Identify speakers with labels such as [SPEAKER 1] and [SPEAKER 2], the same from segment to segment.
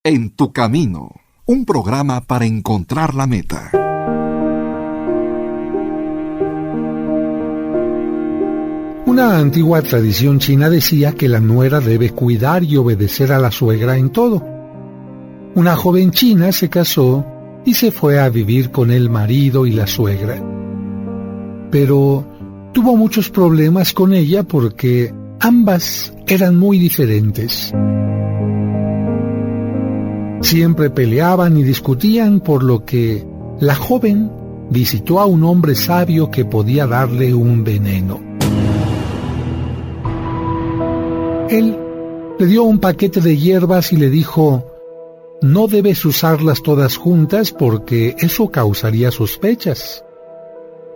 [SPEAKER 1] En tu camino, un programa para encontrar la meta.
[SPEAKER 2] Una antigua tradición china decía que la nuera debe cuidar y obedecer a la suegra en todo. Una joven china se casó y se fue a vivir con el marido y la suegra. Pero tuvo muchos problemas con ella porque ambas eran muy diferentes. Siempre peleaban y discutían, por lo que la joven visitó a un hombre sabio que podía darle un veneno. Él le dio un paquete de hierbas y le dijo: no debes usarlas todas juntas porque eso causaría sospechas.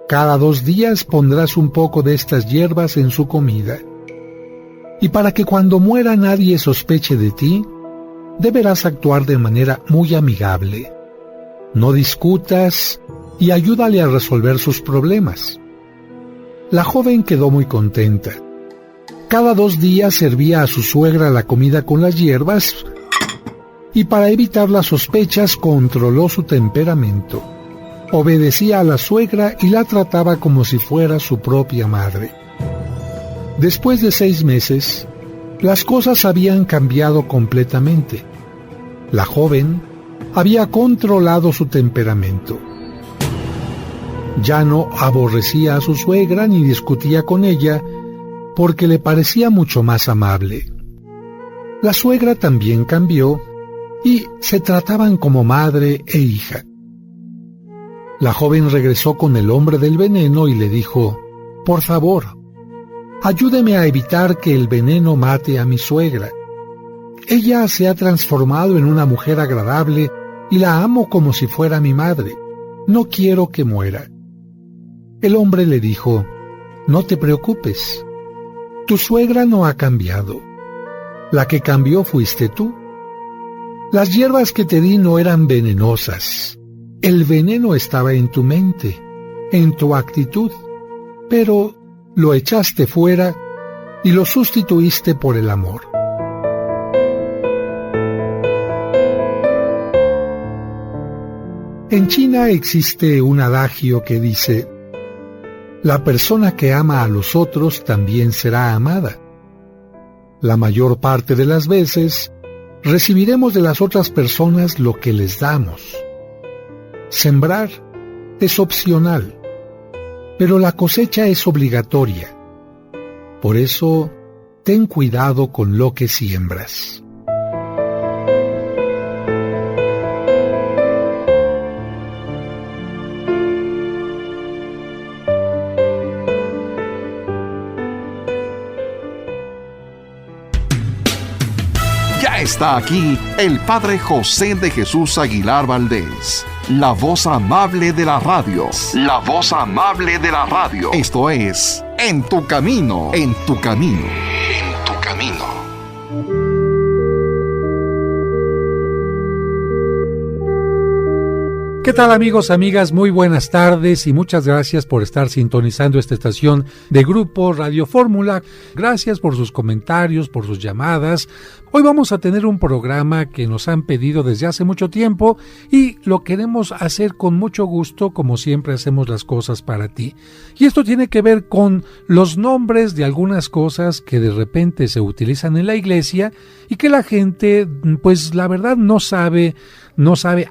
[SPEAKER 2] Cada 2 días pondrás un poco de estas hierbas en su comida. Y para que cuando muera nadie sospeche de ti, deberás actuar de manera muy amigable. No discutas y ayúdale a resolver sus problemas. La joven quedó muy contenta. Cada 2 días servía a su suegra la comida con las hierbas y para evitar las sospechas controló su temperamento. Obedecía a la suegra y la trataba como si fuera su propia madre. Después de 6 meses, las cosas habían cambiado completamente. La joven había controlado su temperamento. Ya no aborrecía a su suegra ni discutía con ella porque le parecía mucho más amable. La suegra también cambió y se trataban como madre e hija. La joven regresó con el hombre del veneno y le dijo: por favor, ayúdeme a evitar que el veneno mate a mi suegra. Ella se ha transformado en una mujer agradable y la amo como si fuera mi madre. No quiero que muera. El hombre le dijo: no te preocupes. Tu suegra no ha cambiado. La que cambió fuiste tú. Las hierbas que te di no eran venenosas. El veneno estaba en tu mente, en tu actitud, pero lo echaste fuera y lo sustituiste por el amor. En China existe un adagio que dice: la persona que ama a los otros también será amada. La mayor parte de las veces recibiremos de las otras personas lo que les damos. Sembrar es opcional, pero la cosecha es obligatoria. Por eso, ten cuidado con lo que siembras.
[SPEAKER 1] Está aquí el Padre José de Jesús Aguilar Valdés, la voz amable de la radio. La voz amable de la radio. Esto es En tu camino. En tu camino. En tu camino.
[SPEAKER 3] ¿Qué tal, amigos, amigas? Muy buenas tardes y muchas gracias por estar sintonizando esta estación de Grupo Radio Fórmula. Gracias por sus comentarios, por sus llamadas. Hoy vamos a tener un programa que nos han pedido desde hace mucho tiempo y lo queremos hacer con mucho gusto, como siempre hacemos las cosas para ti. Y esto tiene que ver con los nombres de algunas cosas que de repente se utilizan en la iglesia y que la gente, pues la verdad no sabe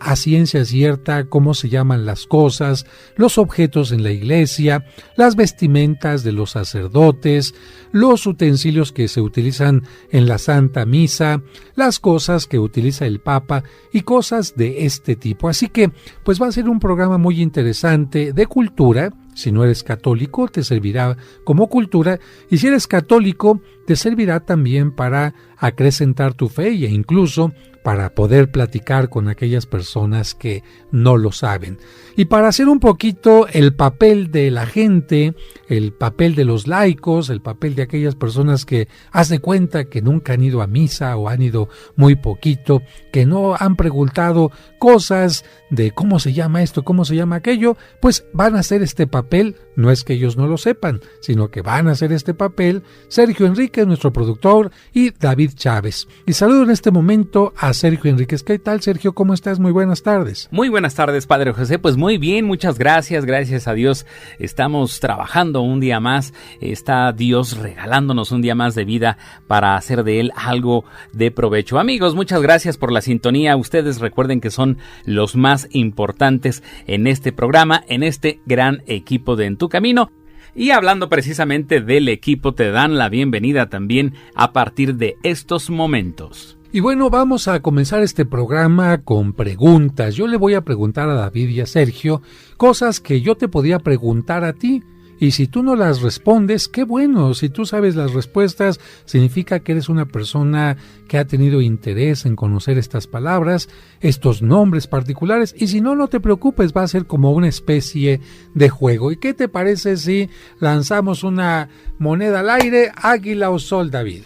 [SPEAKER 3] a ciencia cierta cómo se llaman las cosas, los objetos en la iglesia, las vestimentas de los sacerdotes, los utensilios que se utilizan en la Santa Misa, las cosas que utiliza el Papa y cosas de este tipo. Así que, pues va a ser un programa muy interesante de cultura. Si no eres católico, te servirá como cultura, y si eres católico, te servirá también para acrecentar tu fe e incluso para poder platicar con aquellas personas que no lo saben. Y para hacer un poquito el papel de la gente, el papel de los laicos, el papel de aquellas personas que haz de cuenta que nunca han ido a misa o han ido muy poquito, que no han preguntado cosas de cómo se llama esto, cómo se llama aquello, pues van a hacer este papel. No es que ellos no lo sepan, sino que van a hacer este papel Sergio Enrique, nuestro productor, y David Chávez. Y saludo en este momento a a Sergio Enríquez. ¿Qué tal, Sergio? ¿Cómo estás? Muy buenas tardes.
[SPEAKER 4] Muy buenas tardes, Padre José. Pues muy bien, muchas gracias. Gracias a Dios estamos trabajando un día más. Está Dios regalándonos un día más de vida para hacer de él algo de provecho. Amigos, muchas gracias por la sintonía. Ustedes recuerden que son los más importantes en este programa, en este gran equipo de En Tu Camino. Y hablando precisamente del equipo, te dan la bienvenida también a partir de estos momentos.
[SPEAKER 3] Y bueno, vamos a comenzar este programa con preguntas. Yo le voy a preguntar a David y a Sergio cosas que yo te podía preguntar a ti. Y si tú no las respondes, qué bueno. Si tú sabes las respuestas, significa que eres una persona que ha tenido interés en conocer estas palabras, estos nombres particulares. Y si no, no te preocupes, va a ser como una especie de juego. ¿Y qué te parece si lanzamos una moneda al aire, águila o sol, David?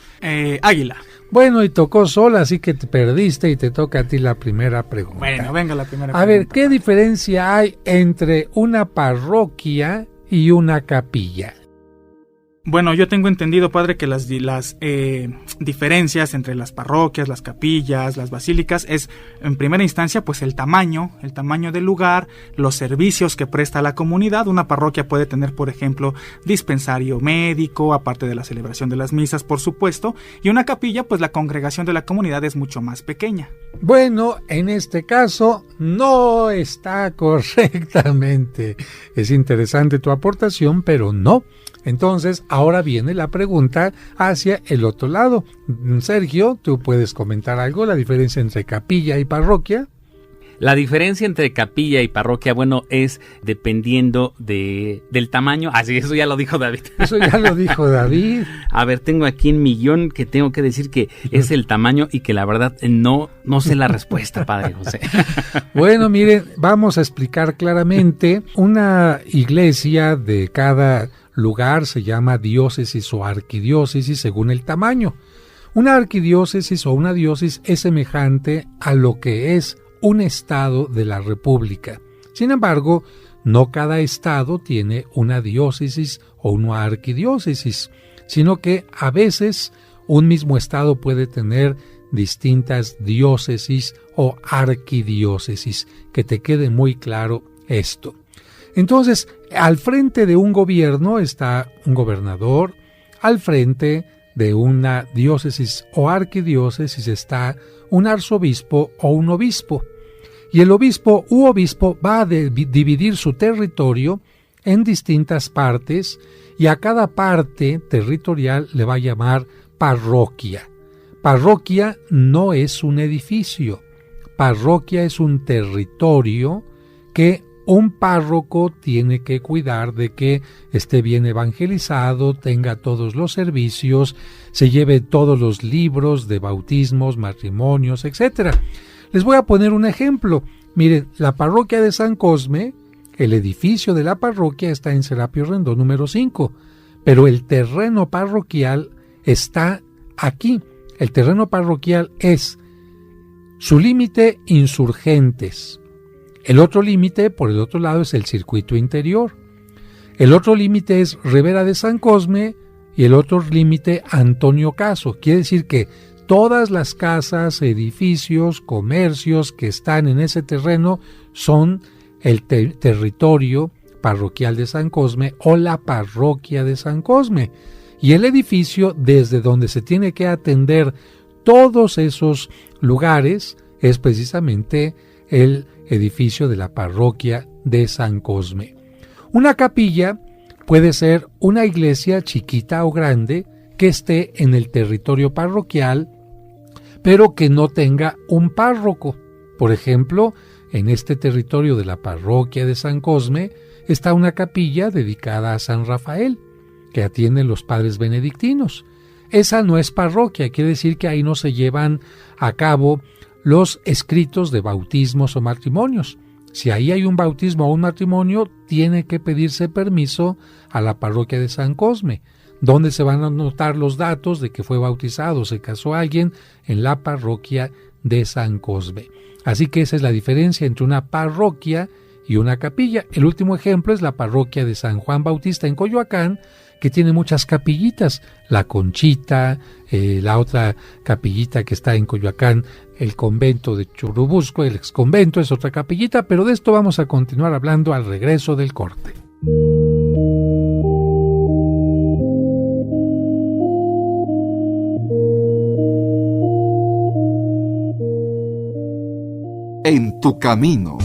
[SPEAKER 5] Águila.
[SPEAKER 3] Bueno, y tocó sol, así que te perdiste y te toca a ti la primera pregunta.
[SPEAKER 5] Bueno, venga la primera pregunta.
[SPEAKER 3] A ver, ¿qué diferencia hay entre una parroquia y una capilla?
[SPEAKER 5] Bueno, yo tengo entendido, padre, que las diferencias entre las parroquias, las capillas, las basílicas es, en primera instancia, pues el tamaño del lugar, los servicios que presta a la comunidad. Una parroquia puede tener, por ejemplo, dispensario médico, aparte de la celebración de las misas, por supuesto, y una capilla, pues la congregación de la comunidad es mucho más pequeña.
[SPEAKER 3] Bueno, en este caso no está correctamente. Es interesante tu aportación, pero no. Entonces, ahora viene la pregunta hacia el otro lado. Sergio, ¿tú puedes comentar algo? ¿La diferencia entre capilla y parroquia?
[SPEAKER 4] La diferencia entre capilla y parroquia, bueno, es dependiendo del tamaño. Así, eso ya lo dijo David.
[SPEAKER 3] Eso ya lo dijo David.
[SPEAKER 4] A ver, tengo aquí un millón que tengo que decir que es el tamaño y que la verdad no sé la respuesta, Padre José.
[SPEAKER 3] Bueno, miren, vamos a explicar claramente. Una iglesia de cada lugar se llama diócesis o arquidiócesis según el tamaño. Una arquidiócesis o una diócesis es semejante a lo que es un estado de la república. Sin embargo, no cada estado tiene una diócesis o una arquidiócesis, sino que a veces un mismo estado puede tener distintas diócesis o arquidiócesis. Que te quede muy claro esto. Entonces, al frente de un gobierno está un gobernador, al frente de una diócesis o arquidiócesis está un arzobispo o un obispo. Y el obispo u obispo va a dividir su territorio en distintas partes y a cada parte territorial le va a llamar parroquia. Parroquia no es un edificio, parroquia es un territorio que un párroco tiene que cuidar de que esté bien evangelizado, tenga todos los servicios, se lleve todos los libros de bautismos, matrimonios, etc. Les voy a poner un ejemplo. Miren, la parroquia de San Cosme, el edificio de la parroquia está en Serapio Rendón número 5, pero el terreno parroquial está aquí. El terreno parroquial es su límite Insurgentes. El otro límite, por el otro lado, es el circuito interior. El otro límite es Ribera de San Cosme y el otro límite Antonio Caso. Quiere decir que todas las casas, edificios, comercios que están en ese terreno son el territorio parroquial de San Cosme o la parroquia de San Cosme. Y el edificio desde donde se tiene que atender todos esos lugares es precisamente el edificio de la parroquia de San Cosme. Una capilla puede ser una iglesia chiquita o grande que esté en el territorio parroquial, pero que no tenga un párroco. Por ejemplo, en este territorio de la parroquia de San Cosme está una capilla dedicada a San Rafael, que atienden los padres benedictinos. Esa no es parroquia, quiere decir que ahí no se llevan a cabo los escritos de bautismos o matrimonios. Si ahí hay un bautismo o un matrimonio, tiene que pedirse permiso a la parroquia de San Cosme, donde se van a anotar los datos de que fue bautizado, se casó alguien en la parroquia de San Cosme. Así que esa es la diferencia entre una parroquia y una capilla. El último ejemplo es la parroquia de San Juan Bautista en Coyoacán, que tiene muchas capillitas, la Conchita, la otra capillita que está en Coyoacán, el convento de Churubusco, el exconvento es otra capillita, pero de esto vamos a continuar hablando al regreso del corte.
[SPEAKER 1] En tu camino.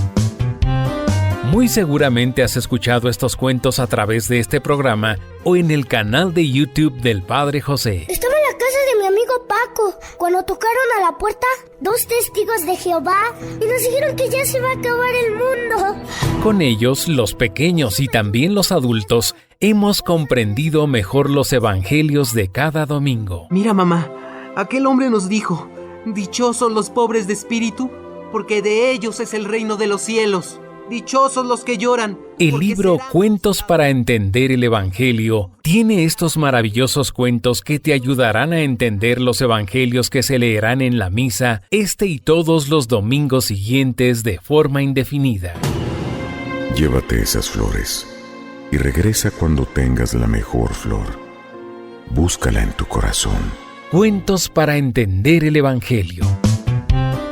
[SPEAKER 6] Muy seguramente has escuchado estos cuentos a través de este programa o en el canal de YouTube del Padre José.
[SPEAKER 7] Estaba en la casa de mi amigo Paco cuando tocaron a la puerta 2 testigos de Jehová y nos dijeron que ya se va a acabar el mundo.
[SPEAKER 6] Con ellos, los pequeños y también los adultos hemos comprendido mejor los evangelios de cada domingo.
[SPEAKER 8] Mira, mamá, aquel hombre nos dijo: dichosos los pobres de espíritu, porque de ellos es el reino de los cielos. Dichosos los que lloran.
[SPEAKER 6] El libro Cuentos para entender el Evangelio tiene estos maravillosos cuentos que te ayudarán a entender los evangelios que se leerán en la misa este y todos los domingos siguientes de forma indefinida.
[SPEAKER 9] Llévate esas flores y regresa cuando tengas la mejor flor. Búscala en tu corazón.
[SPEAKER 6] Cuentos para entender el Evangelio.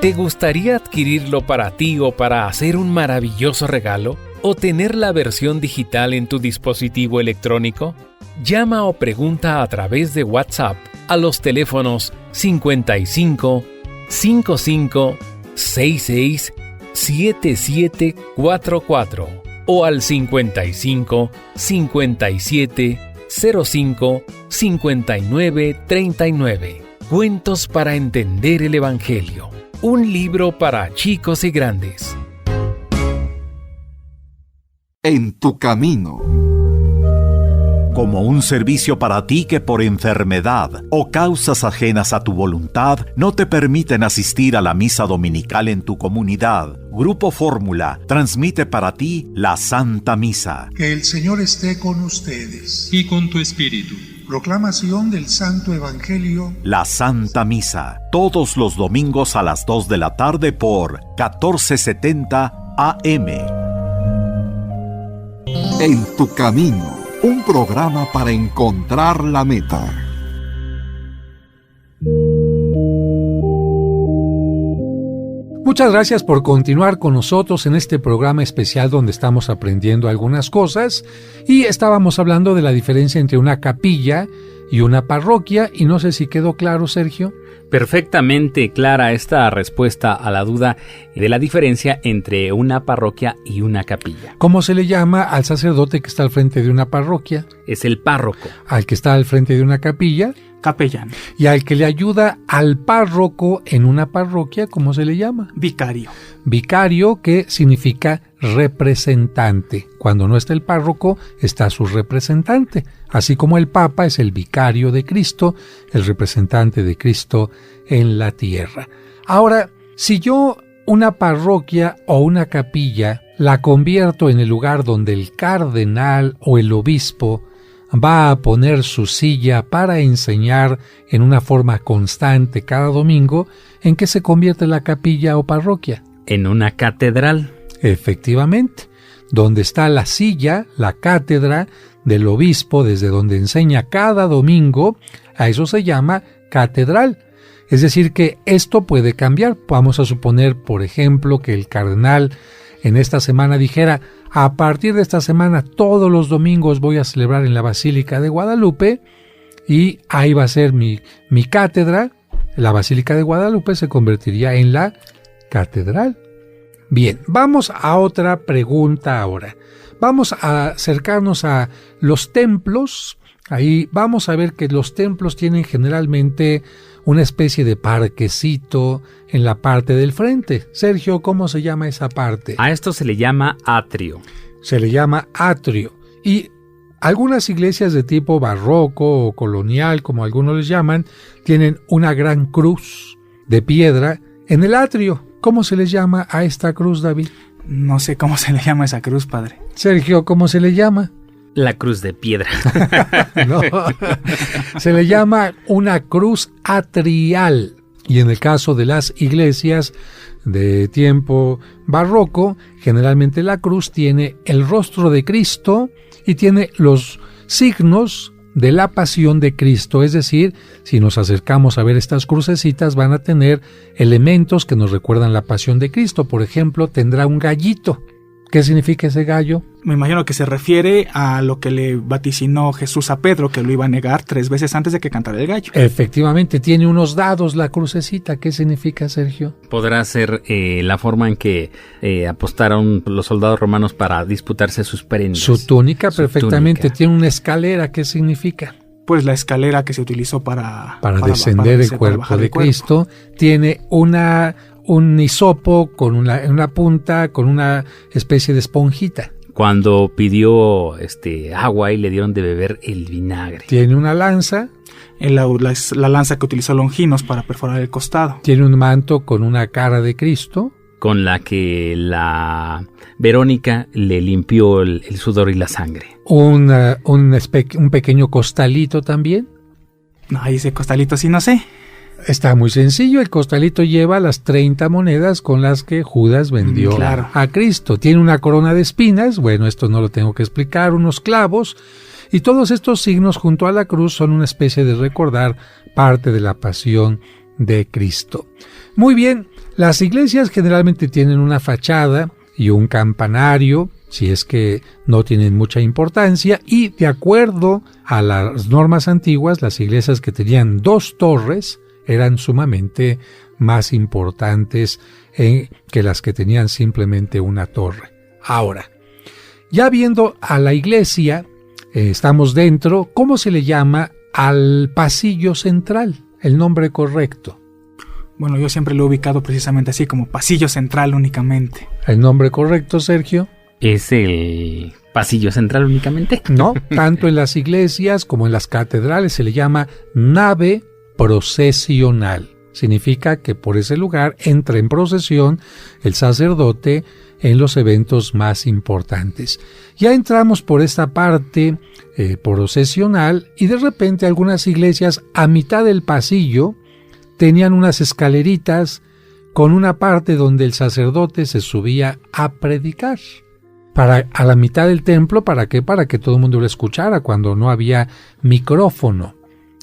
[SPEAKER 6] ¿Te gustaría adquirirlo para ti o para hacer un maravilloso regalo? ¿O tener la versión digital en tu dispositivo electrónico? Llama o pregunta a través de WhatsApp a los teléfonos 55 55 66 7744 o al 55 57 05 59 39. Cuentos para entender el Evangelio. Un libro para chicos y grandes.
[SPEAKER 1] En tu camino.
[SPEAKER 10] Como un servicio para ti que por enfermedad o causas ajenas a tu voluntad no te permiten asistir a la misa dominical en tu comunidad, Grupo Fórmula transmite para ti la Santa Misa.
[SPEAKER 11] Que el Señor esté con ustedes.
[SPEAKER 12] Y con tu espíritu.
[SPEAKER 11] Proclamación del Santo Evangelio.
[SPEAKER 10] La Santa Misa, todos los domingos a las 2 de la tarde por 1470 AM.
[SPEAKER 1] En tu camino, un programa para encontrar la meta.
[SPEAKER 3] Muchas gracias por continuar con nosotros en este programa especial donde estamos aprendiendo algunas cosas y estábamos hablando de la diferencia entre una capilla y una parroquia y no sé si quedó claro, Sergio.
[SPEAKER 4] Perfectamente clara esta respuesta a la duda de la diferencia entre una parroquia y una capilla.
[SPEAKER 3] ¿Cómo se le llama al sacerdote que está al frente de una parroquia?
[SPEAKER 4] Es el párroco.
[SPEAKER 3] Al que está al frente de una capilla,
[SPEAKER 5] capellán.
[SPEAKER 3] Y al que le ayuda al párroco en una parroquia, ¿cómo se le llama?
[SPEAKER 5] Vicario.
[SPEAKER 3] Vicario, que significa representante. Cuando no está el párroco, está su representante. Así como el Papa es el vicario de Cristo, el representante de Cristo en la tierra. Ahora, si yo una parroquia o una capilla la convierto en el lugar donde el cardenal o el obispo va a poner su silla para enseñar en una forma constante cada domingo, ¿en qué se convierte la capilla o parroquia?
[SPEAKER 4] En una catedral.
[SPEAKER 3] Efectivamente, donde está la silla, la cátedra del obispo, desde donde enseña cada domingo, a eso se llama catedral. Es decir, que esto puede cambiar. Vamos a suponer, por ejemplo, que el cardenal en esta semana dijera: a partir de esta semana todos los domingos voy a celebrar en la Basílica de Guadalupe y ahí va a ser mi cátedra. La Basílica de Guadalupe se convertiría en la catedral. Bien, vamos a otra pregunta ahora. Vamos a acercarnos a los templos. Ahí vamos a ver que los templos tienen generalmente una especie de parquecito en la parte del frente. Sergio, ¿cómo se llama esa parte?
[SPEAKER 4] A esto se le llama atrio.
[SPEAKER 3] Se le llama atrio. Y algunas iglesias de tipo barroco o colonial, como algunos les llaman, tienen una gran cruz de piedra en el atrio. ¿Cómo se les llama a esta cruz, David?
[SPEAKER 5] No sé cómo se le llama esa cruz, padre.
[SPEAKER 3] Sergio, ¿cómo se le llama?
[SPEAKER 4] La cruz de piedra.
[SPEAKER 3] No, se le llama una cruz atrial. Y en el caso de las iglesias de tiempo barroco, generalmente la cruz tiene el rostro de Cristo y tiene los signos de la pasión de Cristo, es decir, si nos acercamos a ver estas crucecitas van a tener elementos que nos recuerdan la pasión de Cristo. Por ejemplo, tendrá un gallito. ¿Qué significa ese gallo?
[SPEAKER 5] Me imagino que se refiere a lo que le vaticinó Jesús a Pedro, que lo iba a negar 3 veces antes de que cantara el gallo.
[SPEAKER 3] Efectivamente, tiene unos dados la crucecita. ¿Qué significa, Sergio?
[SPEAKER 4] Podrá ser la forma en que apostaron los soldados romanos para disputarse sus prendas.
[SPEAKER 3] Su túnica, perfectamente. Tiene una escalera. ¿Qué significa?
[SPEAKER 5] Pues la escalera que se utilizó para
[SPEAKER 3] descender el cuerpo de Cristo. Tiene un hisopo con una punta, con una especie de esponjita.
[SPEAKER 4] Cuando pidió agua y le dieron de beber el vinagre.
[SPEAKER 3] Tiene una lanza.
[SPEAKER 5] La lanza que utilizó Longinos para perforar el costado.
[SPEAKER 3] Tiene un manto con una cara de Cristo.
[SPEAKER 4] Con la que la Verónica le limpió el sudor y la sangre.
[SPEAKER 3] Un pequeño costalito también.
[SPEAKER 5] No, ese costalito sí no sé.
[SPEAKER 3] Está muy sencillo, el costalito lleva las 30 monedas con las que Judas vendió a Cristo. Tiene una corona de espinas, bueno, esto no lo tengo que explicar, unos clavos, y todos estos signos junto a la cruz son una especie de recordar parte de la pasión de Cristo. Muy bien, las iglesias generalmente tienen una fachada y un campanario, si es que no tienen mucha importancia, y de acuerdo a las normas antiguas, las iglesias que tenían 2 torres, eran sumamente más importantes que las que tenían simplemente una torre. Ahora, ya viendo a la iglesia, estamos dentro, ¿cómo se le llama al pasillo central? El nombre correcto.
[SPEAKER 5] Bueno, yo siempre lo he ubicado precisamente así, como pasillo central únicamente.
[SPEAKER 3] ¿El nombre correcto, Sergio?
[SPEAKER 4] ¿Es el pasillo central únicamente?
[SPEAKER 3] No, tanto en las iglesias como en las catedrales se le llama nave procesional. Significa que por ese lugar entra en procesión el sacerdote en los eventos más importantes. Ya entramos por esta parte procesional y de repente algunas iglesias a mitad del pasillo tenían unas escaleritas con una parte donde el sacerdote se subía a predicar. A la mitad del templo, ¿para qué? Para que todo el mundo lo escuchara cuando no había micrófono.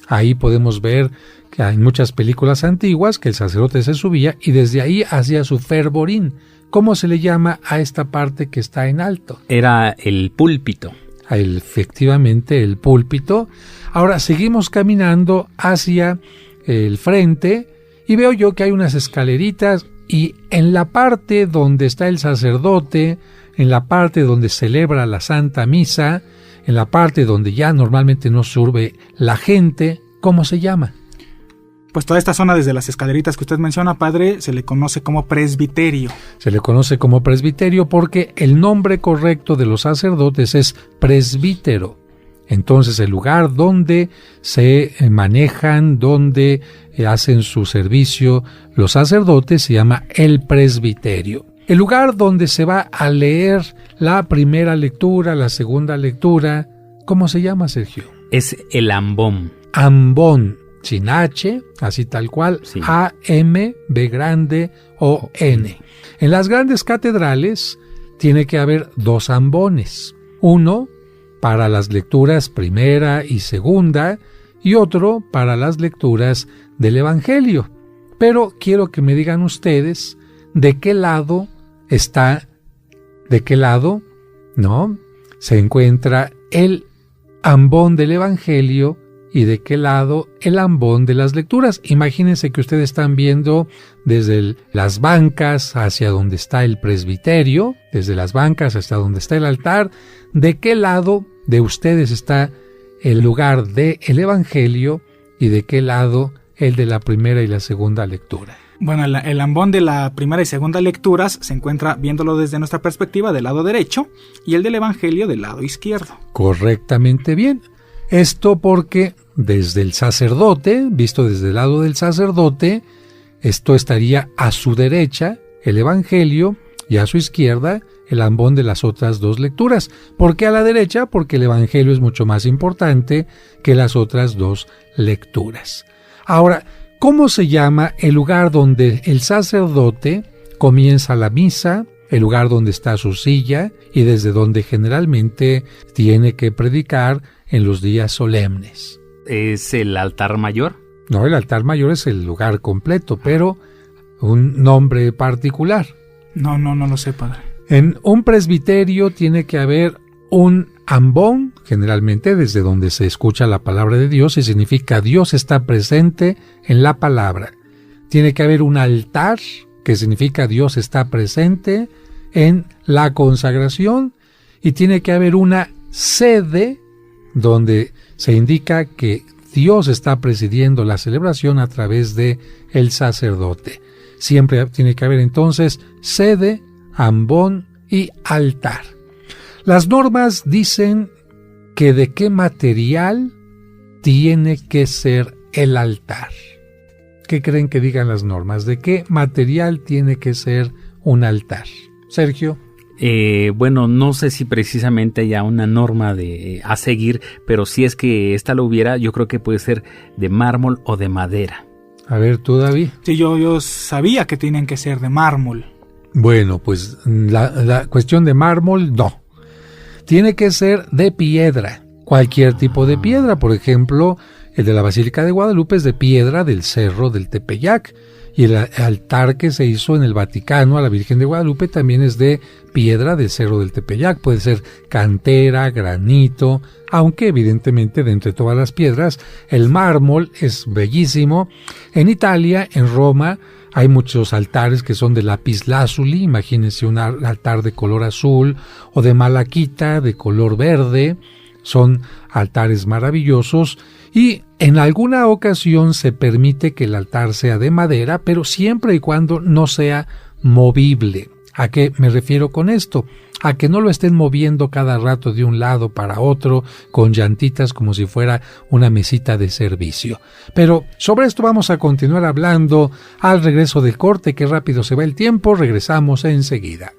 [SPEAKER 3] Ahí podemos ver que hay muchas películas antiguas que el sacerdote se subía y desde ahí hacía su fervorín. ¿Cómo se le llama a esta parte que está en alto?
[SPEAKER 4] Era el púlpito.
[SPEAKER 3] Efectivamente, el púlpito. Ahora seguimos caminando hacia el frente y veo yo que hay unas escaleritas y en la parte donde está el sacerdote, en la parte donde celebra la Santa Misa, en la parte donde ya normalmente no surbe la gente, ¿cómo se llama?
[SPEAKER 5] Pues toda esta zona desde las escaleritas que usted menciona, padre, se le conoce como presbiterio.
[SPEAKER 3] Se le conoce como presbiterio porque el nombre correcto de los sacerdotes es presbítero. Entonces el lugar donde se manejan, donde hacen su servicio los sacerdotes se llama el presbiterio. El lugar donde se va a leer la primera lectura, la segunda lectura, ¿cómo se llama, Sergio?
[SPEAKER 4] Es el ambón.
[SPEAKER 3] Ambón, sin H, así tal cual, sí. A-M, B grande, O-N. En las grandes catedrales tiene que haber 2 ambones. Uno para las lecturas primera y segunda y otro para las lecturas del Evangelio. Pero quiero que me digan ustedes de qué lado ¿no? Se encuentra el ambón del Evangelio y de qué lado el ambón de las lecturas. Imagínense que ustedes están viendo desde las bancas hacia donde está el presbiterio, desde las bancas hasta donde está el altar. ¿De qué lado de ustedes está el lugar del Evangelio y de qué lado el de la primera y la segunda lectura?
[SPEAKER 5] Bueno, el ambón de la primera y segunda lecturas se encuentra, viéndolo desde nuestra perspectiva, del lado derecho y el del Evangelio del lado izquierdo.
[SPEAKER 3] Correctamente bien. Esto porque desde el sacerdote, visto desde el lado del sacerdote, esto estaría a su derecha el Evangelio y a su izquierda el ambón de las otras 2 lecturas. ¿Por qué a la derecha? Porque el Evangelio es mucho más importante que las otras 2 lecturas. Ahora, ¿cómo se llama el lugar donde el sacerdote comienza la misa, el lugar donde está su silla y desde donde generalmente tiene que predicar en los días solemnes.
[SPEAKER 4] ¿Es el altar mayor?
[SPEAKER 3] No, el altar mayor es el lugar completo, pero un nombre particular.
[SPEAKER 5] No lo sé, padre.
[SPEAKER 3] En un presbiterio tiene que haber un ambón, generalmente desde donde se escucha la palabra de Dios, y significa Dios está presente en la palabra. Tiene que haber un altar, que significa Dios está presente en la consagración, y tiene que haber una sede donde se indica que Dios está presidiendo la celebración a través de el sacerdote. Siempre tiene que haber entonces sede, ambón y altar. Las normas dicen que de qué material tiene que ser el altar. ¿Qué creen que digan las normas? ¿De qué material tiene que ser un altar? Sergio.
[SPEAKER 4] Bueno, no sé si precisamente haya una norma a seguir, pero si es que esta lo hubiera, yo creo que puede ser de mármol o de madera.
[SPEAKER 3] A ver, tú, David.
[SPEAKER 5] Sí, yo sabía que tienen que ser de mármol.
[SPEAKER 3] Bueno, pues la cuestión de mármol, no. Tiene que ser de piedra, cualquier tipo de piedra. Por ejemplo, el de la Basílica de Guadalupe es de piedra del Cerro del Tepeyac. Y el altar que se hizo en el Vaticano a la Virgen de Guadalupe también es de piedra del Cerro del Tepeyac. Puede ser cantera, granito, aunque evidentemente de entre todas las piedras el mármol es bellísimo. En Italia, en Roma, hay muchos altares que son de lapislázuli, imagínense un altar de color azul, o de malaquita de color verde. Son altares maravillosos, y en alguna ocasión se permite que el altar sea de madera, pero siempre y cuando no sea movible. ¿A qué me refiero con esto? A que no lo estén moviendo cada rato de un lado para otro con llantitas como si fuera una mesita de servicio. Pero sobre esto vamos a continuar hablando al regreso del corte. Qué rápido se va el tiempo, regresamos enseguida.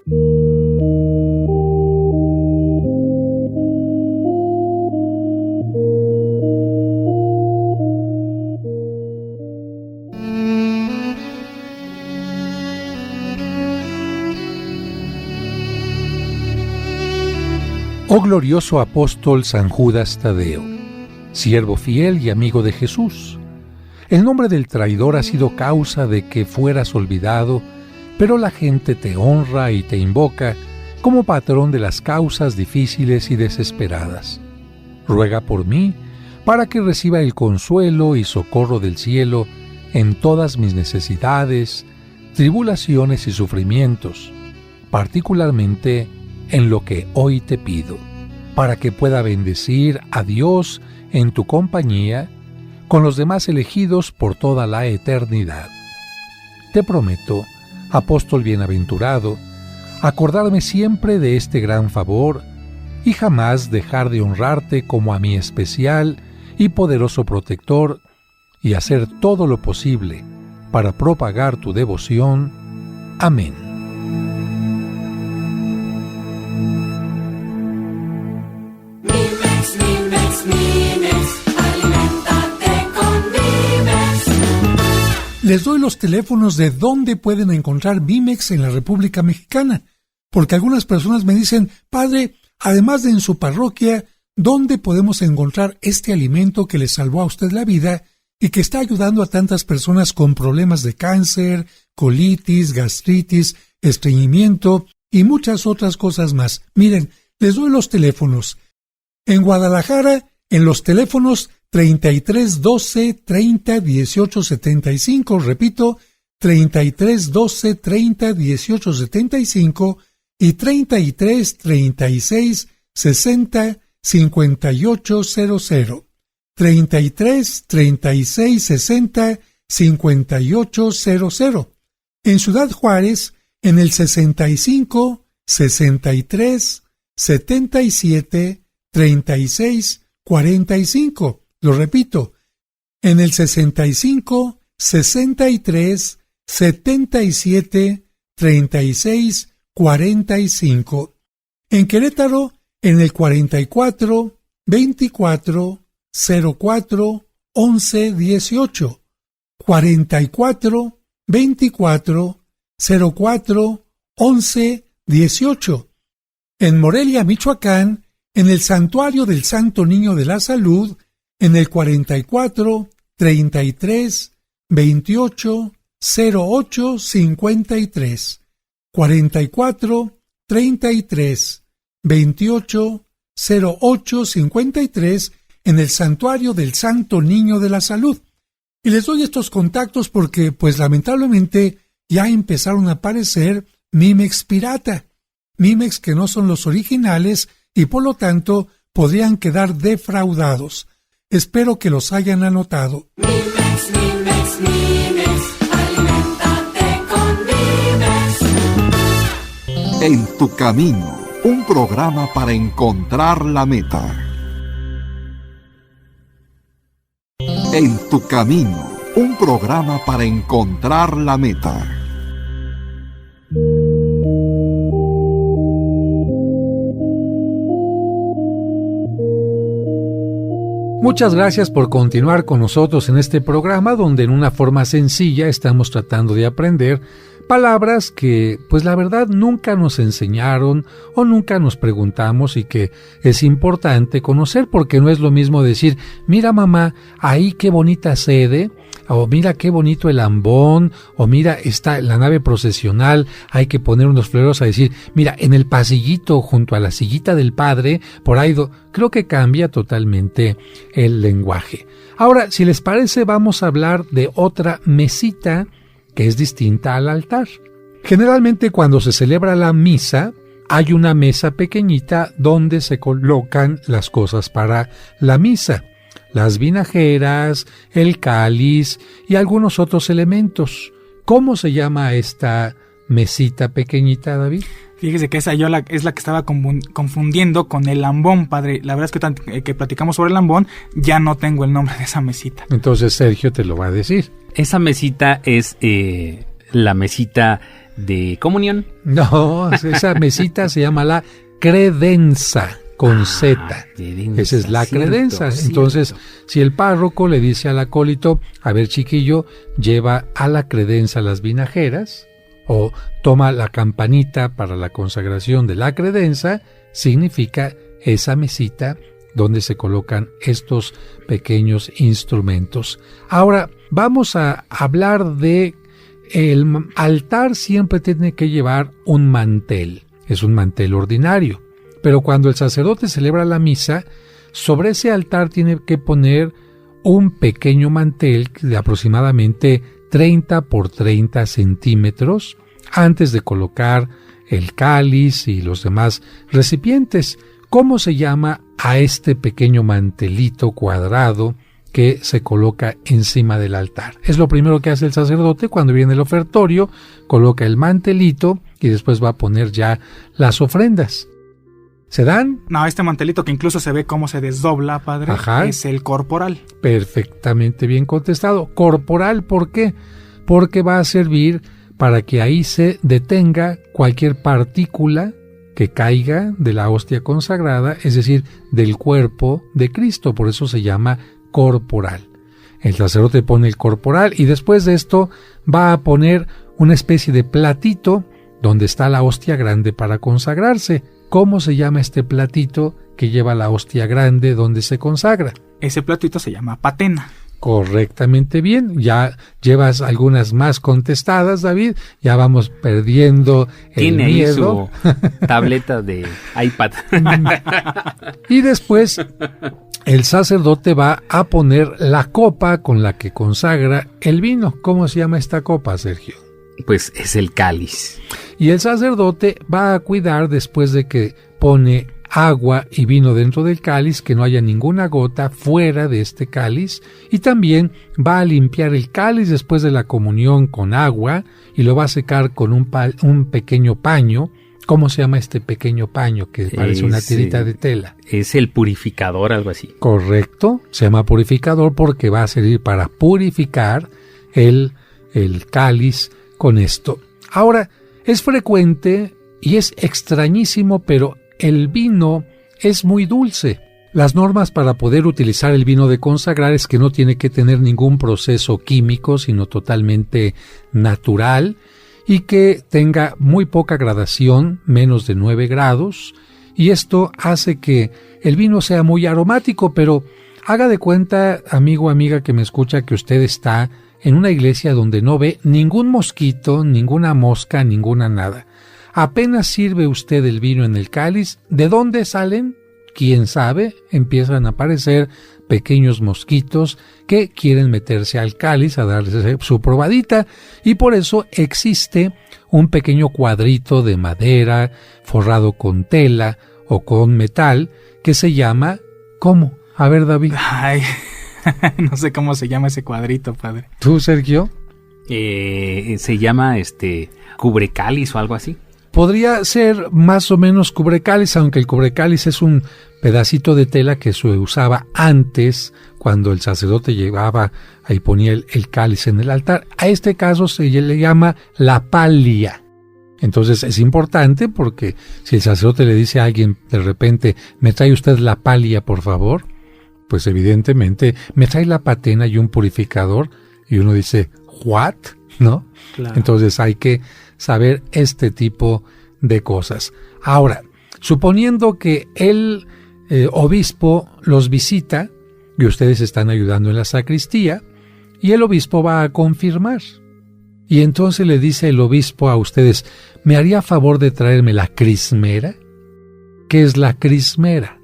[SPEAKER 3] Oh glorioso apóstol San Judas Tadeo, siervo fiel y amigo de Jesús, el nombre del traidor ha sido causa de que fueras olvidado, pero la gente te honra y te invoca como patrón de las causas difíciles y desesperadas. Ruega por mí para que reciba el consuelo y socorro del cielo en todas mis necesidades, tribulaciones y sufrimientos, particularmente en lo que hoy te pido, para que pueda bendecir a Dios en tu compañía con los demás elegidos por toda la eternidad. Te prometo, apóstol bienaventurado, acordarme siempre de este gran favor y jamás dejar de honrarte como a mi especial y poderoso protector, y hacer todo lo posible para propagar tu devoción. Amén.
[SPEAKER 2] Les doy los teléfonos de dónde pueden encontrar Bimex en la República Mexicana, porque algunas personas me dicen, padre, además de en su parroquia, ¿dónde podemos encontrar este alimento que le salvó a usted la vida y que está ayudando a tantas personas con problemas de cáncer, colitis, gastritis, estreñimiento y muchas otras cosas más? Miren, les doy los teléfonos. En Guadalajara, en los teléfonos 33 12 30 18 75, repito, 33 12 30 18 75 y 33 36 60 58 00. 33 36 60 58 00. En Ciudad Juárez, en el 65 63 77 36 45. Lo repito, en el 65 63 77 36 45. En Querétaro, en el 44 24 04 11 18. 44 24 04 11 18. En Morelia, Michoacán, en el Santuario del Santo Niño de la Salud, en el 44 33 28 08 53. 44 33 28 08 53 en el Santuario del Santo Niño de la Salud. Y les doy estos contactos porque, pues lamentablemente, ya empezaron a aparecer Mimex pirata. Mimex que no son los originales y por lo tanto podrían quedar defraudados. Espero que los hayan anotado.
[SPEAKER 12] Mimex, Mimex, Mimex, aliméntate con Mimex.
[SPEAKER 1] En tu camino, un programa para encontrar la meta. En tu camino, un programa para encontrar la meta.
[SPEAKER 3] Muchas gracias por continuar con nosotros en este programa donde en una forma sencilla estamos tratando de aprender palabras que, pues la verdad, nunca nos enseñaron o nunca nos preguntamos y que es importante conocer porque no es lo mismo decir, mira mamá, ahí qué bonita sede, o mira qué bonito el ambón, o mira está la nave procesional, hay que poner unos floreros a decir, mira en el pasillito junto a la sillita del padre, por ahí, creo que cambia totalmente el lenguaje. Ahora, si les parece, vamos a hablar de otra mesita que es distinta al altar. Generalmente cuando se celebra la misa, hay una mesa pequeñita donde se colocan las cosas para la misa, las vinajeras, el cáliz y algunos otros elementos. ¿Cómo se llama esta mesita pequeñita, David?
[SPEAKER 5] Fíjese que esa yo es la que estaba confundiendo con el lambón, padre. La verdad es que platicamos sobre el lambón, ya no tengo el nombre de esa mesita.
[SPEAKER 3] Entonces Sergio te lo va a decir.
[SPEAKER 4] Esa mesita es la mesita de comunión.
[SPEAKER 3] No, esa mesita se llama la credenza, con Z. Esa es la credenza. Entonces, si el párroco le dice al acólito, a ver chiquillo, lleva a la credenza las vinajeras, o toma la campanita para la consagración de la credenza, significa esa mesita donde se colocan estos pequeños instrumentos. Ahora, vamos a hablar de el altar. Siempre tiene que llevar un mantel. Es un mantel ordinario. Pero cuando el sacerdote celebra la misa, sobre ese altar tiene que poner un pequeño mantel de aproximadamente 30 por 30 centímetros antes de colocar el cáliz y los demás recipientes. ¿Cómo se llama a este pequeño mantelito cuadrado que se coloca encima del altar? Es lo primero que hace el sacerdote cuando viene el ofertorio, coloca el mantelito y después va a poner ya las ofrendas. ¿Se dan?
[SPEAKER 5] No, este mantelito que incluso se ve cómo se desdobla, padre,
[SPEAKER 3] Ajá.
[SPEAKER 5] Es el corporal.
[SPEAKER 3] Perfectamente bien contestado. ¿Corporal por qué? Porque va a servir para que ahí se detenga cualquier partícula que caiga de la hostia consagrada, es decir, del cuerpo de Cristo, por eso se llama corporal. El sacerdote pone el corporal y después de esto va a poner una especie de platito donde está la hostia grande para consagrarse. ¿Cómo se llama este platito que lleva la hostia grande donde se consagra?
[SPEAKER 5] Ese platito se llama patena.
[SPEAKER 3] Correctamente bien, ya llevas algunas más contestadas, David, ya vamos perdiendo el
[SPEAKER 4] Tiene
[SPEAKER 3] miedo.
[SPEAKER 4] Ahí su tableta de iPad.
[SPEAKER 3] Y después el sacerdote va a poner la copa con la que consagra el vino. ¿Cómo se llama esta copa, Sergio?
[SPEAKER 4] Pues es el cáliz.
[SPEAKER 3] Y el sacerdote va a cuidar después de que pone agua y vino dentro del cáliz, que no haya ninguna gota fuera de este cáliz, y también va a limpiar el cáliz después de la comunión con agua y lo va a secar con un pequeño paño. ¿Cómo se llama este pequeño paño que parece una tirita de tela?
[SPEAKER 4] Es el purificador, algo así.
[SPEAKER 3] Correcto, se llama purificador porque va a servir para purificar el cáliz con esto. Ahora, es frecuente y es extrañísimo, pero el vino es muy dulce. Las normas para poder utilizar el vino de consagrar es que no tiene que tener ningún proceso químico, sino totalmente natural. y que tenga muy poca gradación, menos de 9 grados, y esto hace que el vino sea muy aromático, pero haga de cuenta, amigo o amiga que me escucha, que usted está en una iglesia donde no ve ningún mosquito, ninguna mosca, ninguna nada. Apenas sirve usted el vino en el cáliz, ¿de dónde salen? Quién sabe, empiezan a aparecer pequeños mosquitos que quieren meterse al cáliz a darle su probadita, y por eso existe un pequeño cuadrito de madera forrado con tela o con metal que se llama, ¿cómo? A ver, David.
[SPEAKER 5] Ay, no sé cómo se llama ese cuadrito, padre.
[SPEAKER 3] ¿Tú, Sergio?
[SPEAKER 4] Se llama cubrecáliz o algo así.
[SPEAKER 3] Podría ser más o menos cubrecáliz, aunque el cubrecáliz es un pedacito de tela que se usaba antes cuando el sacerdote llevaba y ponía el cáliz en el altar. A este caso se le llama la palia. Entonces es importante porque si el sacerdote le dice a alguien de repente, ¿me trae usted la palia, por favor? Pues evidentemente, ¿me trae la patena y un purificador? Y uno dice, ¿what? ¿No?
[SPEAKER 5] Claro.
[SPEAKER 3] Entonces hay que saber este tipo de cosas. Ahora, suponiendo que el obispo los visita y ustedes están ayudando en la sacristía y el obispo va a confirmar. Y entonces le dice el obispo a ustedes, ¿me haría favor de traerme la crismera? ¿Qué es la crismera?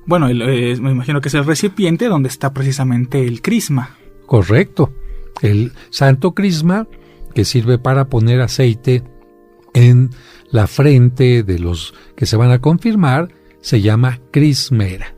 [SPEAKER 5] Bueno, me imagino que es el recipiente donde está precisamente el crisma.
[SPEAKER 3] Correcto. El santo crisma que sirve para poner aceite en la frente de los que se van a confirmar, se llama crismera.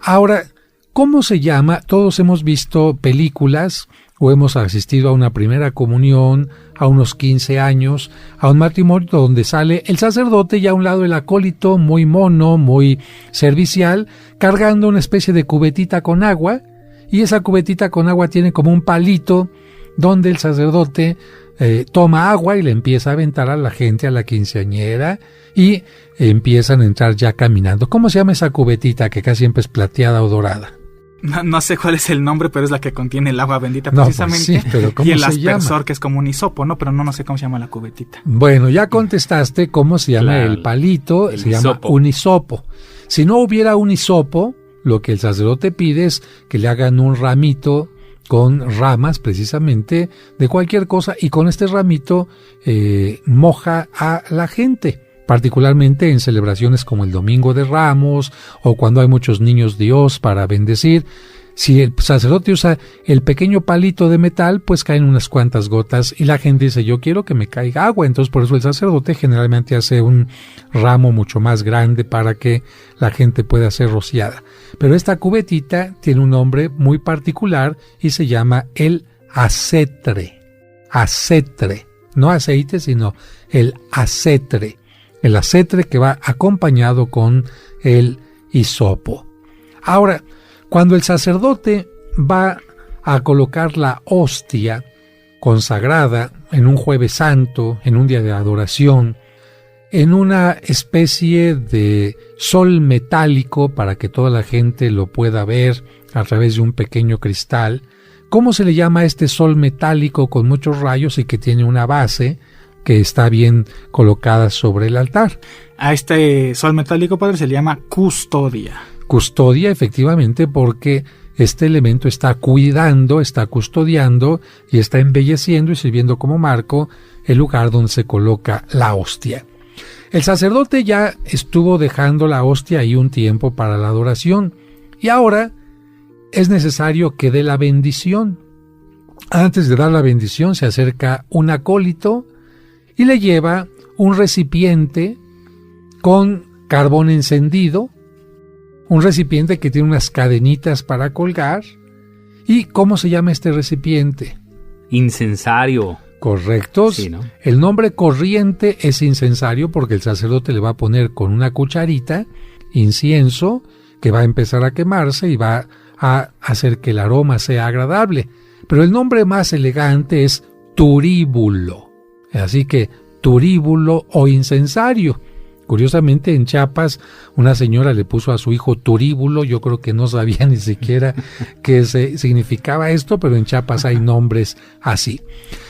[SPEAKER 3] Ahora, ¿cómo se llama? Todos hemos visto películas o hemos asistido a una primera comunión, a unos 15 años, a un matrimonio donde sale el sacerdote y a un lado el acólito muy mono, muy servicial, cargando una especie de cubetita con agua, y esa cubetita con agua tiene como un palito donde el sacerdote toma agua y le empieza a aventar a la gente, a la quinceañera, y empiezan a entrar ya caminando. ¿Cómo se llama esa cubetita que casi siempre es plateada o dorada?
[SPEAKER 5] No sé cuál es el nombre, pero es la que contiene el agua bendita
[SPEAKER 3] No,
[SPEAKER 5] precisamente.
[SPEAKER 3] pues sí, pero ¿cómo
[SPEAKER 5] y el
[SPEAKER 3] se
[SPEAKER 5] aspersor,
[SPEAKER 3] llama?
[SPEAKER 5] que es como un hisopo, ¿no? Pero no sé cómo se llama la cubetita.
[SPEAKER 3] Bueno, ya contestaste cómo se llama
[SPEAKER 4] Claro,
[SPEAKER 3] el palito,
[SPEAKER 4] el
[SPEAKER 3] se llama
[SPEAKER 4] hisopo.
[SPEAKER 3] un hisopo. Si no hubiera un hisopo, lo que el sacerdote pide es que le hagan un ramito con ramas precisamente de cualquier cosa, y con este ramito moja a la gente, particularmente en celebraciones como el Domingo de Ramos o cuando hay muchos niños Dios para bendecir. Si el sacerdote usa el pequeño palito de metal, pues caen unas cuantas gotas y la gente dice, yo quiero que me caiga agua. Entonces por eso el sacerdote generalmente hace un ramo mucho más grande para que la gente pueda ser rociada. Pero esta cubetita tiene un nombre muy particular y se llama el acetre. Acetre. No aceite, sino el acetre. El acetre que va acompañado con el hisopo. Ahora, cuando el sacerdote va a colocar la hostia consagrada en un Jueves Santo, en un día de adoración, en una especie de sol metálico para que toda la gente lo pueda ver a través de un pequeño cristal, ¿cómo se le llama a este sol metálico con muchos rayos y que tiene una base que está bien colocada sobre el altar?
[SPEAKER 5] A este sol metálico, padre, se le llama custodia.
[SPEAKER 3] Custodia, efectivamente, porque este elemento está cuidando, está custodiando y está embelleciendo y sirviendo como marco el lugar donde se coloca la hostia. El sacerdote ya estuvo dejando la hostia ahí un tiempo para la adoración y ahora es necesario que dé la bendición. Antes de dar la bendición se acerca un acólito y le lleva un recipiente con carbón encendido, un recipiente que tiene unas cadenitas para colgar. ¿Y cómo se llama este recipiente?
[SPEAKER 4] Incensario.
[SPEAKER 3] Correcto.
[SPEAKER 4] Sí, ¿no?
[SPEAKER 3] El nombre corriente es incensario porque el sacerdote le va a poner con una cucharita incienso que va a empezar a quemarse y va a hacer que el aroma sea agradable. Pero el nombre más elegante es turíbulo. Así que turíbulo o incensario. Curiosamente, en Chiapas, una señora le puso a su hijo Turíbulo. Yo creo que no sabía ni siquiera qué significaba esto, pero en Chiapas hay nombres así.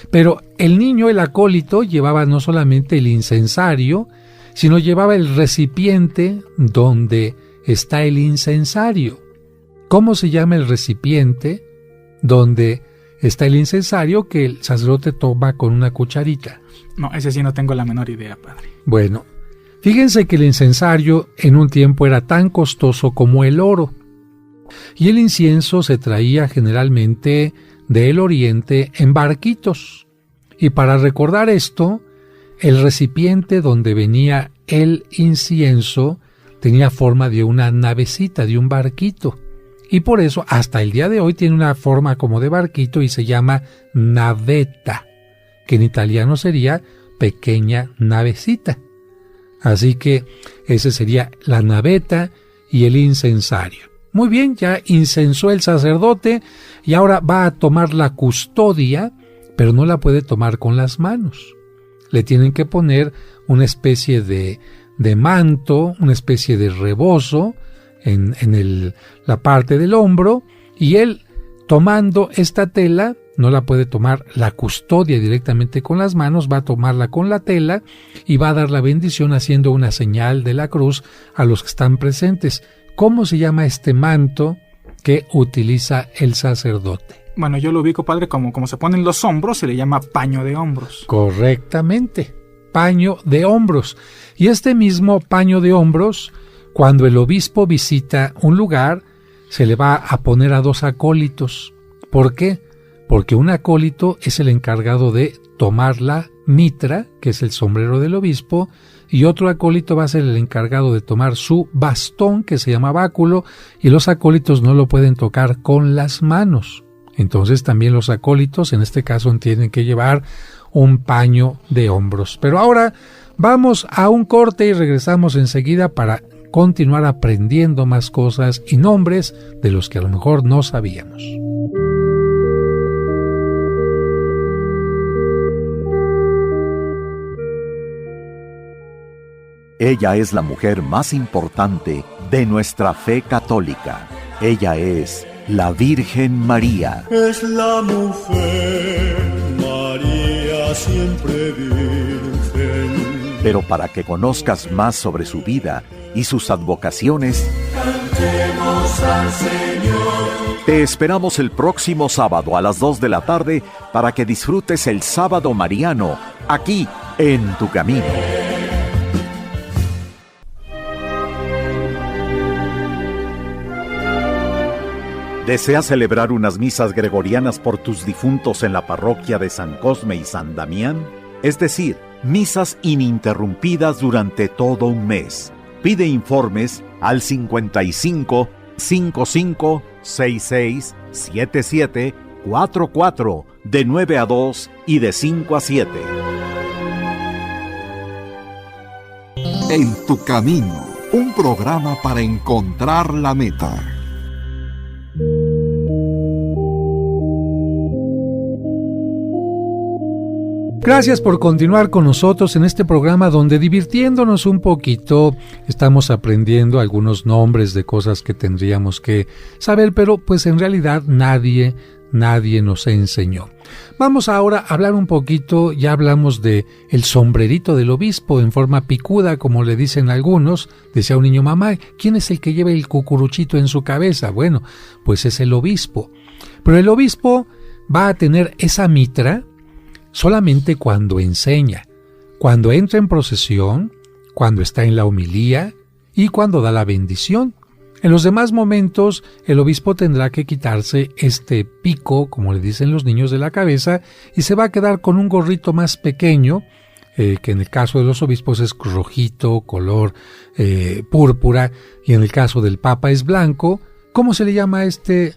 [SPEAKER 3] Pero el niño, el acólito, llevaba no solamente el incensario, sino llevaba el recipiente donde está el incensario. ¿Cómo se llama el recipiente donde está el incensario que el sacerdote toma con una cucharita?
[SPEAKER 5] No, ese sí no tengo la menor idea, padre.
[SPEAKER 3] Bueno, fíjense que el incensario en un tiempo era tan costoso como el oro. Y el incienso se traía generalmente del oriente en barquitos. Y para recordar esto, el recipiente donde venía el incienso tenía forma de una navecita, de un barquito. Y por eso hasta el día de hoy tiene una forma como de barquito y se llama navetta, que en italiano sería pequeña navecita. Así que ese sería la naveta y el incensario. Muy bien, ya incensó el sacerdote y ahora va a tomar la custodia, pero no la puede tomar con las manos. Le tienen que poner una especie de manto, una especie de rebozo en la parte del hombro, y él, tomando esta tela, no la puede tomar la custodia directamente con las manos, va a tomarla con la tela y va a dar la bendición haciendo una señal de la cruz a los que están presentes. ¿Cómo se llama este manto que utiliza el sacerdote?
[SPEAKER 5] Bueno, yo lo ubico, padre, como se ponen los hombros, se le llama paño de hombros.
[SPEAKER 3] Correctamente, paño de hombros. Y este mismo paño de hombros, cuando el obispo visita un lugar, se le va a poner a 2 acólitos. ¿Por qué? Porque un acólito es el encargado de tomar la mitra, que es el sombrero del obispo, y otro acólito va a ser el encargado de tomar su bastón, que se llama báculo, y los acólitos no lo pueden tocar con las manos. Entonces también los acólitos, en este caso, tienen que llevar un paño de hombros. Pero ahora vamos a un corte y regresamos enseguida para continuar aprendiendo más cosas y nombres de los que a lo mejor no sabíamos.
[SPEAKER 10] Ella es la mujer más importante de nuestra fe católica. Ella es la Virgen María.
[SPEAKER 12] Es la mujer, María siempre virgen.
[SPEAKER 10] Pero para que conozcas más sobre su vida y sus advocaciones,
[SPEAKER 12] cantemos al Señor.
[SPEAKER 10] Te esperamos el próximo sábado a las 2 de la tarde para que disfrutes el Sábado Mariano aquí en Tu Camino. ¿Deseas celebrar unas misas gregorianas por tus difuntos en la parroquia de San Cosme y San Damián? Es decir, misas ininterrumpidas durante todo un mes. Pide informes al 55 55 66 77 44 de 9 a 2 y de 5 a 7.
[SPEAKER 1] En Tu Camino, un programa para encontrar la meta.
[SPEAKER 3] Gracias por continuar con nosotros en este programa donde, divirtiéndonos un poquito, estamos aprendiendo algunos nombres de cosas que tendríamos que saber, pero pues en realidad nadie nos enseñó. Vamos ahora a hablar un poquito, ya hablamos de el sombrerito del obispo en forma picuda, como le dicen algunos. Decía un niño: mamá, ¿quién es el que lleva el cucuruchito en su cabeza? Bueno, pues es el obispo. Pero el obispo va a tener esa mitra solamente cuando enseña, cuando entra en procesión, cuando está en la homilía y cuando da la bendición. En los demás momentos, el obispo tendrá que quitarse este pico, como le dicen los niños, de la cabeza, y se va a quedar con un gorrito más pequeño, que en el caso de los obispos es rojito, color púrpura, y en el caso del papa es blanco. ¿Cómo se le llama a este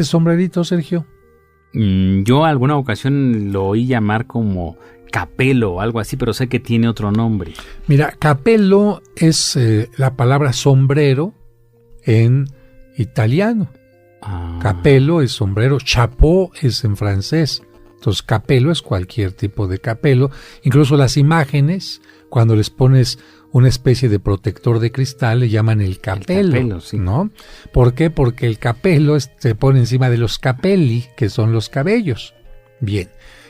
[SPEAKER 3] sombrerito, Sergio?
[SPEAKER 4] Yo alguna ocasión lo oí llamar como capelo o algo así, pero sé que tiene otro nombre.
[SPEAKER 3] Mira, capello es la palabra sombrero en italiano. Capello es sombrero, chapeau es en francés. Entonces capello es cualquier tipo de capello. Incluso las imágenes, cuando les pones una especie de protector de cristal, le llaman el capelo,
[SPEAKER 4] sí.
[SPEAKER 3] ¿no? ¿Por qué? Porque el capelo se pone encima de los capelli, que son los cabellos. Bien,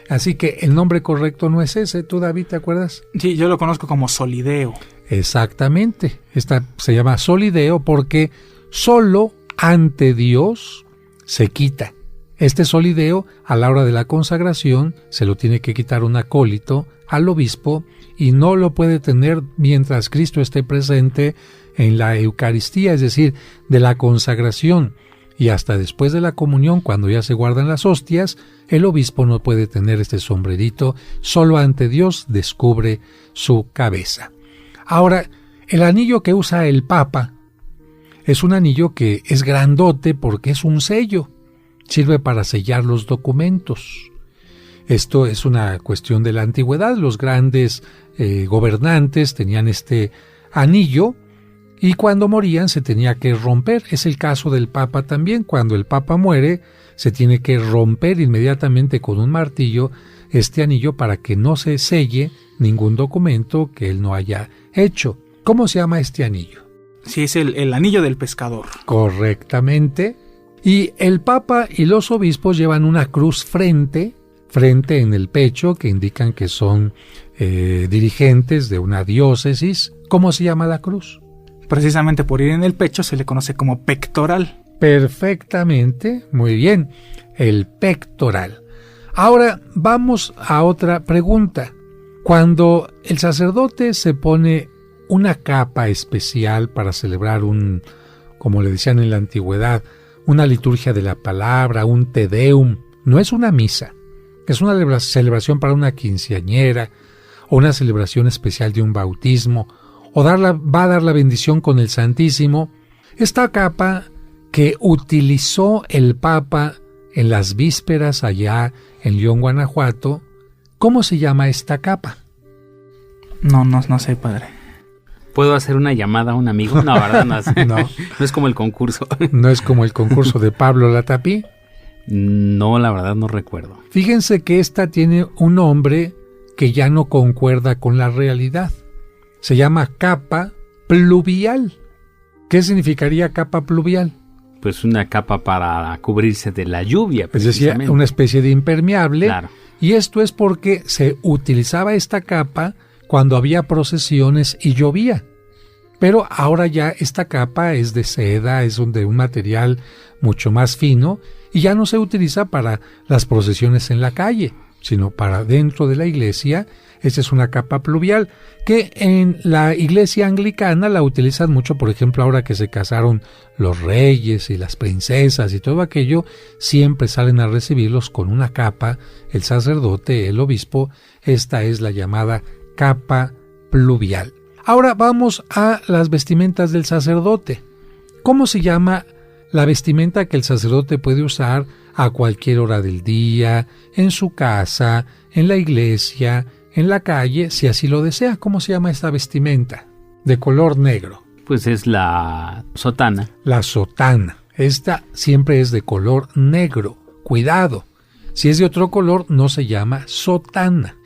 [SPEAKER 3] así que el nombre correcto no es ese. ¿Tú, David, te acuerdas?
[SPEAKER 5] Sí, yo lo conozco como solideo.
[SPEAKER 3] Exactamente, esta se llama solideo porque solo ante Dios se quita. Este solideo, a la hora de la consagración, se lo tiene que quitar un acólito al obispo y no lo puede tener mientras Cristo esté presente en la Eucaristía, es decir, de la consagración. Y hasta después de la comunión, cuando ya se guardan las hostias, el obispo no puede tener este sombrerito, solo ante Dios descubre su cabeza. Ahora, el anillo que usa el Papa es un anillo que es grandote porque es un sello. Sirve para sellar los documentos. Esto es una cuestión de la antigüedad. Los grandes gobernantes tenían este anillo y cuando morían se tenía que romper. Es el caso del Papa también. Cuando el Papa muere, se tiene que romper inmediatamente con un martillo este anillo para que no se selle ningún documento que él no haya hecho. ¿Cómo se llama este anillo?
[SPEAKER 5] Sí, es el anillo del pescador.
[SPEAKER 3] Correctamente. Y el Papa y los obispos llevan una cruz frente en el pecho, que indican que son dirigentes de una diócesis. ¿Cómo se llama la cruz?
[SPEAKER 5] Precisamente por ir en el pecho se le conoce como pectoral.
[SPEAKER 3] Perfectamente, muy bien, el pectoral. Ahora vamos a otra pregunta. Cuando el sacerdote se pone una capa especial para celebrar como le decían en la antigüedad, una liturgia de la palabra, un Te Deum, no es una misa, es una celebración para una quinceañera o una celebración especial de un bautismo, o va a dar la bendición con el Santísimo. Esta capa que utilizó el Papa en las vísperas allá en León, Guanajuato, ¿cómo se llama esta capa?
[SPEAKER 5] No sé, padre.
[SPEAKER 4] ¿Puedo hacer una llamada a un amigo? No, ¿verdad? No es como el concurso.
[SPEAKER 3] ¿No es como el concurso de Pablo Latapí?
[SPEAKER 4] No, la verdad no recuerdo.
[SPEAKER 3] Fíjense que esta tiene un nombre que ya no concuerda con la realidad. Se llama capa pluvial. ¿Qué significaría capa pluvial?
[SPEAKER 4] Pues una capa para cubrirse de la lluvia.
[SPEAKER 3] Es decir, una especie de impermeable.
[SPEAKER 4] Claro.
[SPEAKER 3] Y esto es porque se utilizaba esta capa cuando había procesiones y llovía. Pero ahora ya esta capa es de seda, es de un material mucho más fino y ya no se utiliza para las procesiones en la calle, sino para dentro de la iglesia. Esta es una capa pluvial que en la iglesia anglicana la utilizan mucho, por ejemplo, ahora que se casaron los reyes y las princesas y todo aquello, siempre salen a recibirlos con una capa, el sacerdote, el obispo. Esta es la llamada capa pluvial. Ahora vamos a las vestimentas del sacerdote. ¿Cómo se llama la vestimenta que el sacerdote puede usar a cualquier hora del día, en su casa, en la iglesia, en la calle, si así lo desea? ¿Cómo se llama esta vestimenta? De color negro.
[SPEAKER 4] Pues es la sotana.
[SPEAKER 3] La sotana. Esta siempre es de color negro. Cuidado. Si es de otro color, no se llama sotana.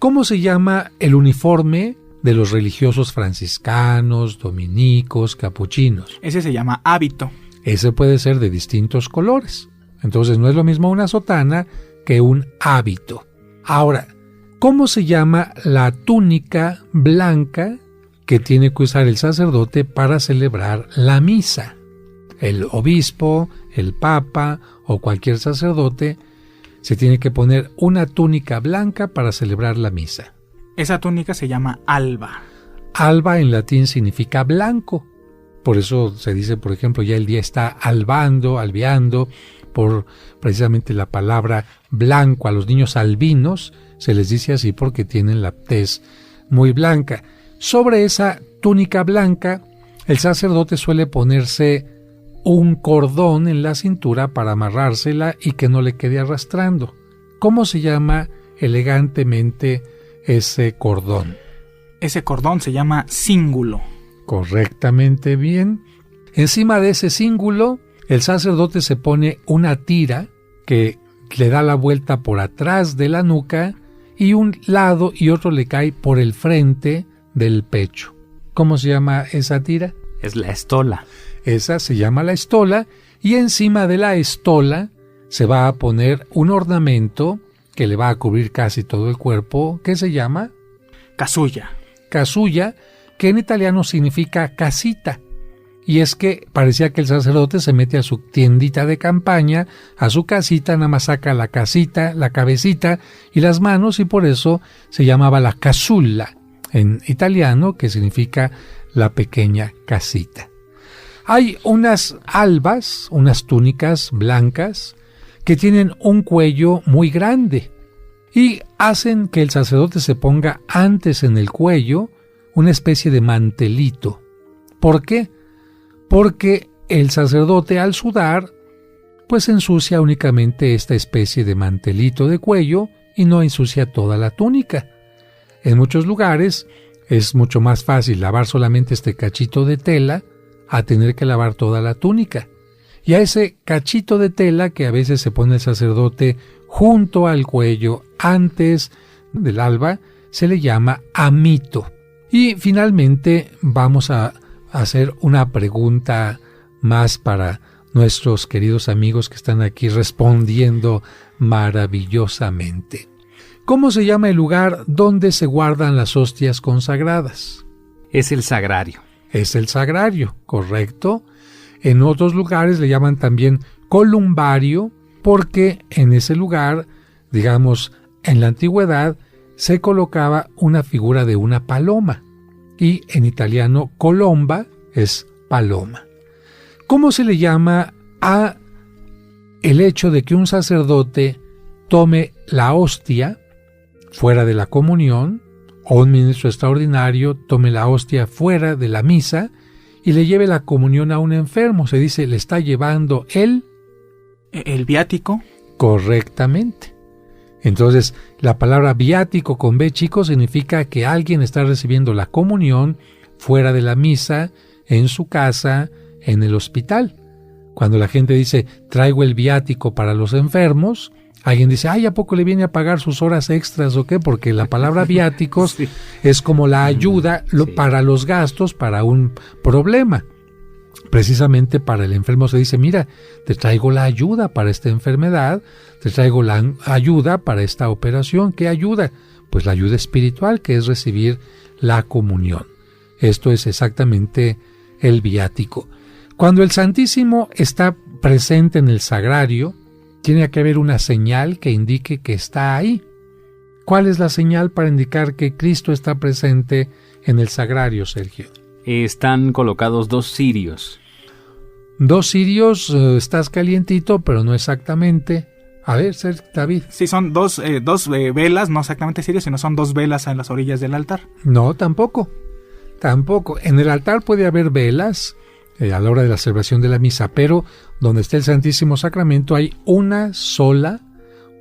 [SPEAKER 3] ¿Cómo se llama el uniforme de los religiosos franciscanos, dominicos, capuchinos?
[SPEAKER 5] Ese se llama hábito.
[SPEAKER 3] Ese puede ser de distintos colores. Entonces no es lo mismo una sotana que un hábito. Ahora, ¿cómo se llama la túnica blanca que tiene que usar el sacerdote para celebrar la misa? El obispo, el papa o cualquier sacerdote se tiene que poner una túnica blanca para celebrar la misa.
[SPEAKER 5] Esa túnica se llama alba.
[SPEAKER 3] Alba en latín significa blanco. Por eso se dice, por ejemplo, ya el día está albeando, por precisamente la palabra blanco. A los niños albinos se les dice así porque tienen la tez muy blanca. Sobre esa túnica blanca, el sacerdote suele ponerse un cordón en la cintura para amarrársela y que no le quede arrastrando. ¿Cómo se llama elegantemente ese cordón?
[SPEAKER 5] Ese cordón se llama cíngulo.
[SPEAKER 3] Correctamente bien. Encima de ese cíngulo, el sacerdote se pone una tira que le da la vuelta por atrás de la nuca y un lado y otro le cae por el frente del pecho. ¿Cómo se llama esa tira?
[SPEAKER 4] Es la estola.
[SPEAKER 3] Esa se llama la estola, y encima de la estola se va a poner un ornamento que le va a cubrir casi todo el cuerpo, que se llama
[SPEAKER 5] casulla.
[SPEAKER 3] Casulla, que en italiano significa casita. Y es que parecía que el sacerdote se mete a su tiendita de campaña, a su casita, nada más saca la casita, la cabecita y las manos, y por eso se llamaba la casulla en italiano, que significa la pequeña casita. Hay unas albas, unas túnicas blancas, que tienen un cuello muy grande y hacen que el sacerdote se ponga antes en el cuello una especie de mantelito. ¿Por qué? Porque el sacerdote al sudar pues ensucia únicamente esta especie de mantelito de cuello y no ensucia toda la túnica. En muchos lugares es mucho más fácil lavar solamente este cachito de tela a tener que lavar toda la túnica. Y a ese cachito de tela que a veces se pone el sacerdote junto al cuello antes del alba se le llama amito. Y finalmente vamos a hacer una pregunta más para nuestros queridos amigos que están aquí respondiendo maravillosamente. ¿Cómo se llama el lugar donde se guardan las hostias consagradas?
[SPEAKER 4] Es el sagrario.
[SPEAKER 3] Es el sagrario, correcto. En otros lugares le llaman también columbario, porque en ese lugar, digamos, en la antigüedad, se colocaba una figura de una paloma. Y en italiano, colomba es paloma. ¿Cómo se le llama a el hecho de que un sacerdote tome la hostia fuera de la comunión, o un ministro extraordinario tome la hostia fuera de la misa y le lleve la comunión a un enfermo? Se dice, le está llevando el
[SPEAKER 5] viático.
[SPEAKER 3] Correctamente. Entonces, la palabra viático con B chico significa que alguien está recibiendo la comunión fuera de la misa, en su casa, en el hospital. Cuando la gente dice, traigo el viático para los enfermos, alguien dice, ay, ¿a poco le viene a pagar sus horas extras o qué? Porque la palabra viáticos sí, es como la ayuda para los gastos, para un problema. Precisamente para el enfermo se dice, mira, te traigo la ayuda para esta enfermedad, te traigo la ayuda para esta operación. ¿Qué ayuda? Pues la ayuda espiritual, que es recibir la comunión. Esto es exactamente el viático. Cuando el Santísimo está presente en el sagrario, tiene que haber una señal que indique que está ahí. ¿Cuál es la señal para indicar que Cristo está presente en el sagrario, Sergio?
[SPEAKER 4] Están colocados 2 cirios.
[SPEAKER 3] 2 cirios, estás calientito, pero no exactamente. A ver, David.
[SPEAKER 5] Sí, son dos velas, no exactamente cirios, sino son 2 velas en las orillas del altar.
[SPEAKER 3] No, tampoco. Tampoco. En el altar puede haber velas a la hora de la celebración de la misa, pero donde está el Santísimo Sacramento hay una sola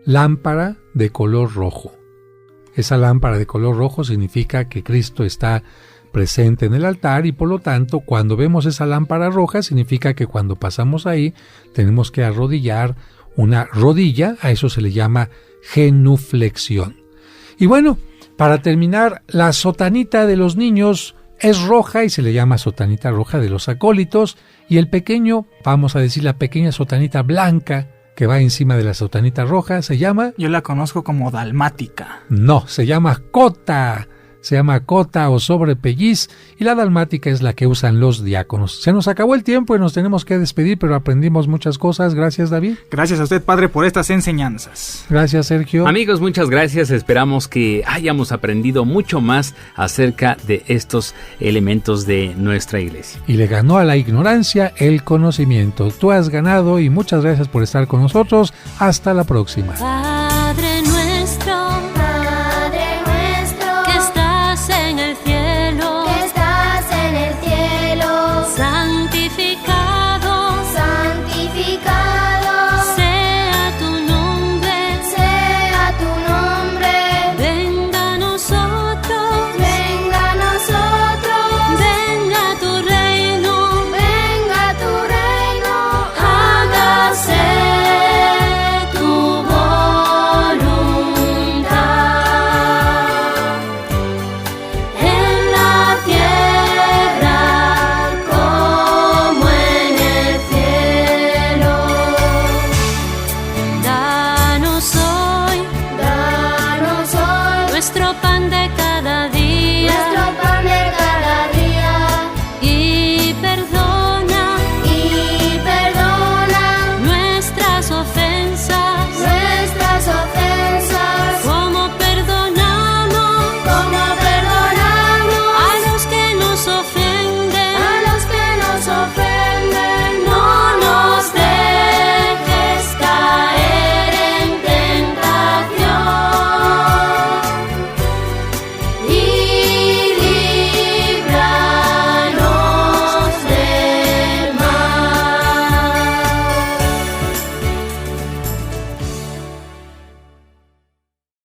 [SPEAKER 3] lámpara de color rojo. Esa lámpara de color rojo significa que Cristo está presente en el altar, y por lo tanto, cuando vemos esa lámpara roja, significa que cuando pasamos ahí tenemos que arrodillar una rodilla. A eso se le llama genuflexión. Y bueno, para terminar, la sotanita de los niños es roja y se le llama sotanita roja de los acólitos, y el pequeño, vamos a decir la pequeña sotanita blanca que va encima de la sotanita roja, se llama...
[SPEAKER 5] Yo la conozco como dalmática.
[SPEAKER 3] No, se llama cota. Se llama cota o sobrepelliz, y la dalmática es la que usan los diáconos. Se nos acabó el tiempo y nos tenemos que despedir, pero aprendimos muchas cosas. Gracias, David.
[SPEAKER 5] Gracias a usted, padre, por estas enseñanzas.
[SPEAKER 3] Gracias, Sergio.
[SPEAKER 4] Amigos, muchas gracias. Esperamos que hayamos aprendido mucho más acerca de estos elementos de nuestra iglesia.
[SPEAKER 3] Y le ganó a la ignorancia el conocimiento. Tú has ganado y muchas gracias por estar con nosotros. Hasta la próxima.